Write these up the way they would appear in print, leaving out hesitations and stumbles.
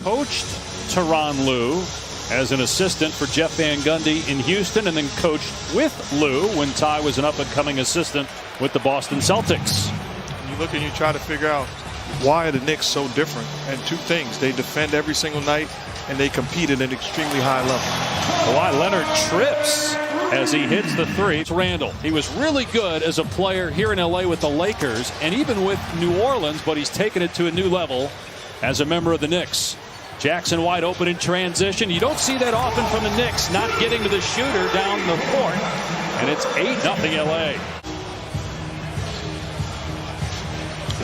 coached Tyronn Lue as an assistant for Jeff Van Gundy in Houston, and then coached with Lue when Ty was an up-and-coming assistant with the Boston Celtics. You look and you try to figure out why are the Knicks so different, and two things: they defend every single night and they compete at an extremely high level. Kawhi Leonard trips as he hits the three. It's Randall. He was really good as a player here in LA with the Lakers and even with New Orleans, but he's taken it to a new level as a member of the Knicks. Jackson wide open in transition. You don't see that often from the Knicks, not getting to the shooter down the court. And it's 8-0 LA.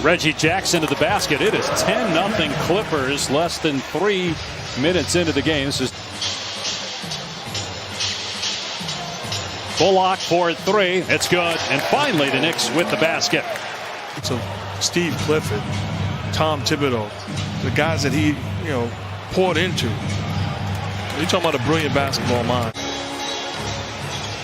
Reggie Jackson to the basket. It is 10-0 Clippers, less than 3 minutes into the game. This is Bullock for 3. It's good. And finally the Knicks with the basket. So Steve Clifford, Tom Thibodeau, the guys that he poured into. You're talking about a brilliant basketball mind.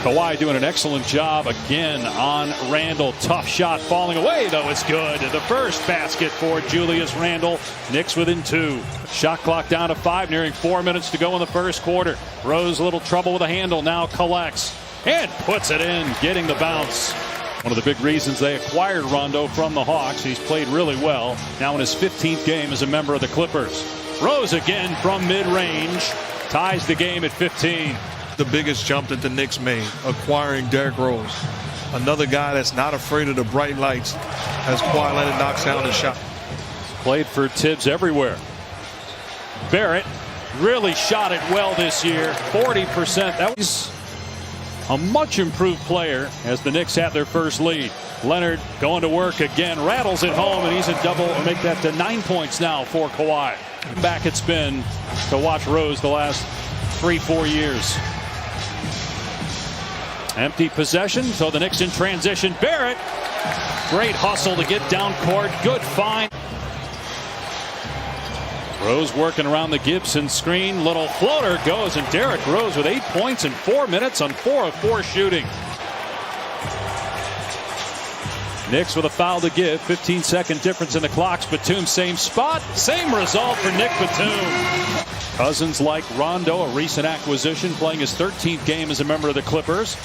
Kawhi doing an excellent job again on Randall. Tough shot falling away, though. It's good. The first basket for Julius Randle. Knicks within 2. Shot clock down to 5, nearing 4 minutes to go in the first quarter. Rose a little trouble with the handle, now collects and puts it in, getting the bounce. One of the big reasons they acquired Rondo from the Hawks. He's played really well now in his 15th game as a member of the Clippers. Rose again from mid-range, ties the game at 15. The biggest jump that the Knicks made, acquiring Derrick Rose, another guy that's not afraid of the bright lights, as Kawhi Leonard knocks down the shot. Played for Tibbs everywhere. Barrett really shot it well this year, 40%. That was a much improved player as the Knicks have their first lead. Leonard going to work again, rattles it home, and he's a double, make that to 9 points now for Kawhi. Back it's been to watch Rose the last 3-4 years. Empty possession, so the Knicks in transition. Barrett, great hustle to get down court, good find. Rose working around the Gibson screen, little floater goes, and Derrick Rose with 8 points in 4 minutes on 4 of 4 shooting. Knicks with a foul to give, 15-second difference in the clocks. Batum same spot, same result for Nick Batum. Cousins like Rondo, a recent acquisition, playing his 13th game as a member of the Clippers.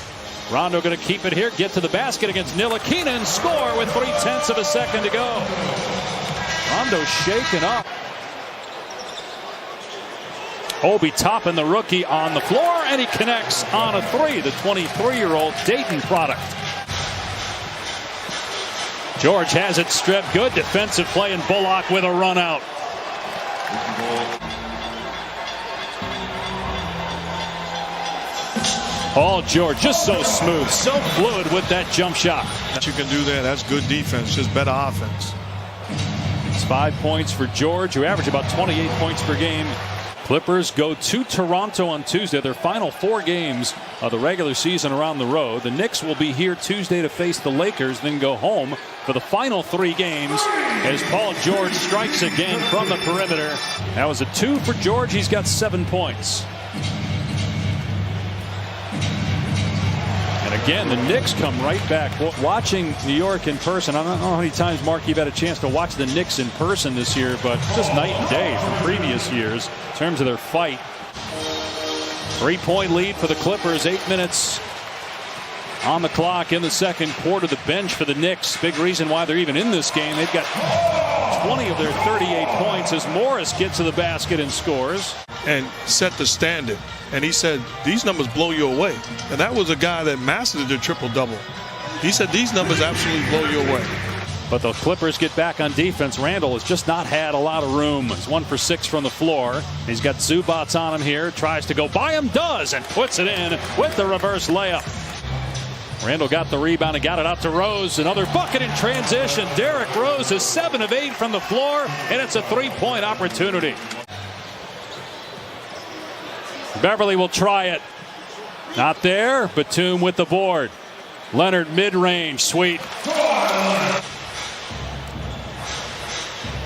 Rondo going to keep it here, get to the basket against Ntilikina and score with 0.3 of a second to go. Rondo shaken up. Obi Toppin, the rookie, on the floor, and he connects on a 3, the 23-year-old Dayton product. George has it stripped. Good defensive play, and Bullock with a run out. Paul George just so smooth, so fluid with that jump shot. You can do that. That's good defense, just better offense. It's 5 points for George, who averaged about 28 points per game. Clippers go to Toronto on Tuesday, their final 4 games of the regular season are on the road. The Knicks will be here Tuesday to face the Lakers, then go home for the final 3 games as Paul George strikes again from the perimeter. That was a 2 for George. He's got 7 points. And again, the Knicks come right back. Watching New York in person, I don't know how many times, Mark, you've had a chance to watch the Knicks in person this year, but just night and day from previous years in terms of their fight. 3-point lead for the Clippers, 8 minutes on the clock in the second quarter. The bench for the Knicks, big reason why they're even in this game. They've got 20 of their 38 points as Morris gets to the basket and scores. And set the standard. And he said, these numbers blow you away. And that was a guy that mastered the triple-double. He said, these numbers absolutely blow you away. But the Clippers get back on defense. Randall has just not had a lot of room. He's 1 for 6 from the floor. He's got Zubats on him here. Tries to go by him, does, and puts it in with the reverse layup. Randall got the rebound and got it out to Rose. Another bucket in transition. Derrick Rose is 7 of 8 from the floor, and it's a 3-point opportunity. Beverly will try it. Not there. Batum with the board. Leonard mid-range. Sweet.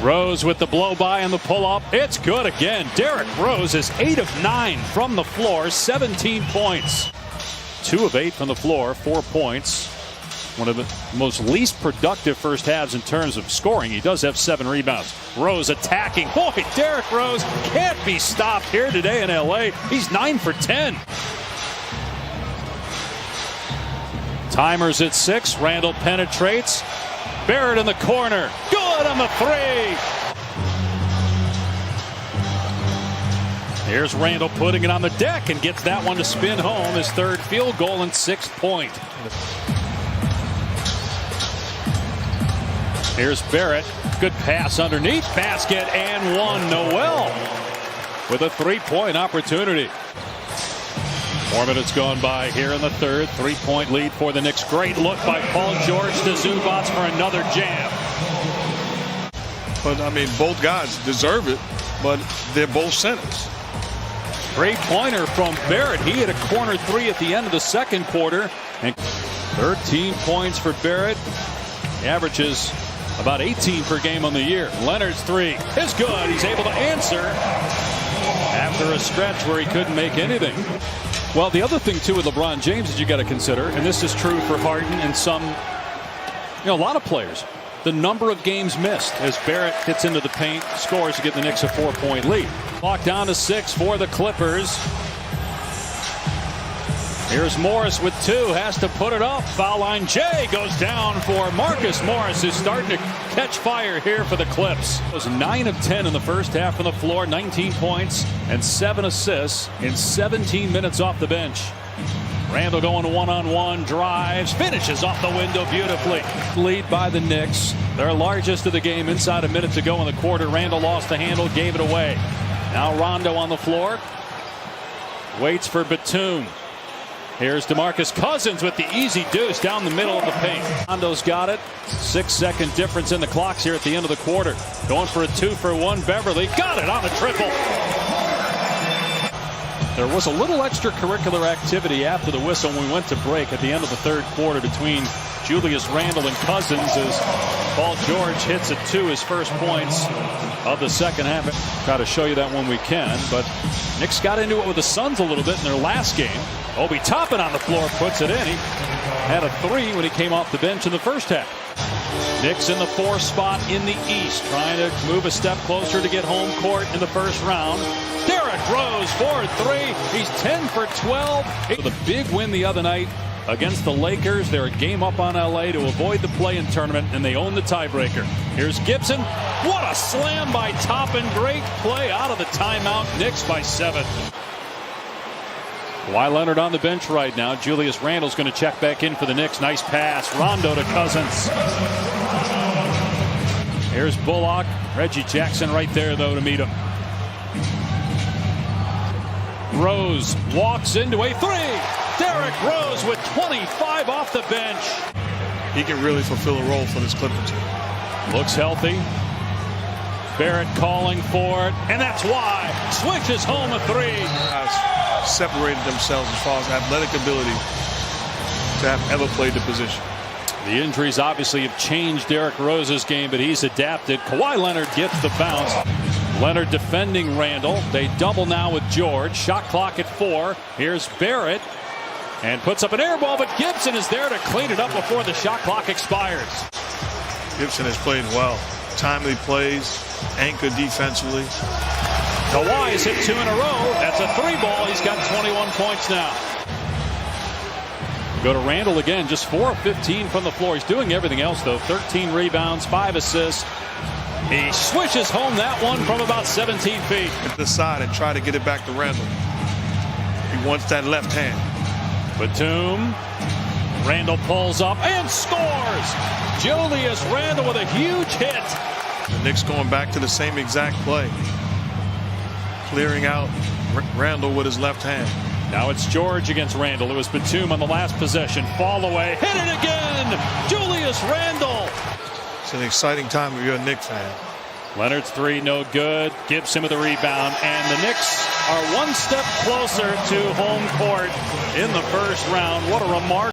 Rose with the blow-by and the pull-up. It's good again. Derrick Rose is 8 of 9 from the floor. 17 points. 2 of 8 from the floor. 4 points. One of the most least productive first halves in terms of scoring. He does have 7 rebounds. Rose attacking. Boy, Derrick Rose can't be stopped here today in LA. He's 9 for 10. Timers at 6. Randall penetrates. Barrett in the corner. Good on the 3. Here's Randall putting it on the deck and gets that one to spin home. His 3rd field goal and 6th point. Here's Barrett. Good pass underneath. Basket and one. Noel with a 3-point opportunity. 4 minutes gone by here in the 3rd. 3-point lead for the Knicks. Great look by Paul George to Zubac for another jam. But, I mean, both guys deserve it, but they're both centers. 3-pointer from Barrett. He hit a corner 3 at the end of the 2nd quarter. And 13 points for Barrett. He averages about 18 per game on the year. Leonard's 3 is good. He's able to answer after a stretch where he couldn't make anything. Well, the other thing, too, with LeBron James is you got to consider, and this is true for Harden and some, a lot of players, the number of games missed as Barrett gets into the paint, scores to get the Knicks a 4-point lead. Clock down to 6 for the Clippers. Here's Morris with 2, has to put it up. Foul line. Jay goes down for Marcus Morris, who's starting to catch fire here for the Clips. It was 9 of 10 in the first half on the floor, 19 points and 7 assists in 17 minutes off the bench. Randall going one-on-one, drives, finishes off the window beautifully. Lead by the Knicks, their largest of the game, inside a minute to go in the quarter. Randall lost the handle, gave it away. Now Rondo on the floor, waits for Batum. Here's DeMarcus Cousins with the easy deuce down the middle of the paint. Rondo's got it. 6-second difference in the clocks here at the end of the quarter. Going for a 2-for-1. Beverly got it on a triple. There was a little extracurricular activity after the whistle when we went to break at the end of the 3rd quarter between Julius Randle and Cousins as Paul George hits at 2, his first points of the 2nd half. Try to show you that when we can, but Knicks got into it with the Suns a little bit in their last game. Obi Toppin on the floor puts it in. He had a 3 when he came off the bench in the first half. Knicks in the 4th spot in the East, trying to move a step closer to get home court in the first round. Derrick Rose for 3. He's 10 for 12. With a big win the other night against the Lakers. They're a game up on LA to avoid the play-in tournament, and they own the tiebreaker. Here's Gibson. What a slam by Toppin. Great play out of the timeout. Knicks by 7. Kawhi Leonard on the bench right now. Julius Randle's going to check back in for the Knicks. Nice pass. Rondo to Cousins. Here's Bullock. Reggie Jackson right there, though, to meet him. Rose walks into a 3. Derrick Rose with 25 off the bench. He can really fulfill a role for this Clipper team. Looks healthy. Barrett calling for it, and that's why. Switches home a 3. Separated themselves as far as athletic ability to have ever played the position. The injuries obviously have changed Derrick Rose's game, but he's adapted. Kawhi Leonard gets the bounce. Leonard defending Randall. They double now with George. Shot clock at 4. Here's Barrett and puts up an air ball, but Gibson is there to clean it up before the shot clock expires. Gibson has played well. Timely plays, anchor defensively. Kawhi's hit 2 in a row. That's a 3 ball. He's got 21 points now. Go to Randall again, just 4 of 15 from the floor. He's doing everything else, though. 13 rebounds, 5 assists. He swishes home that one from about 17 feet. At the side and try to get it back to Randall. He wants that left hand. Batum. Randall pulls up and scores. Julius Randle with a huge hit. The Knicks going back to the same exact play. Clearing out Randall with his left hand. Now it's George against Randall. It was Batum on the last possession. Fall away. Hit it again. Julius Randle. It's an exciting time if you're a Knicks fan. Leonard's 3 no good. Gibson with a rebound. And the Knicks are one step closer to home court in the first round. What a remarkable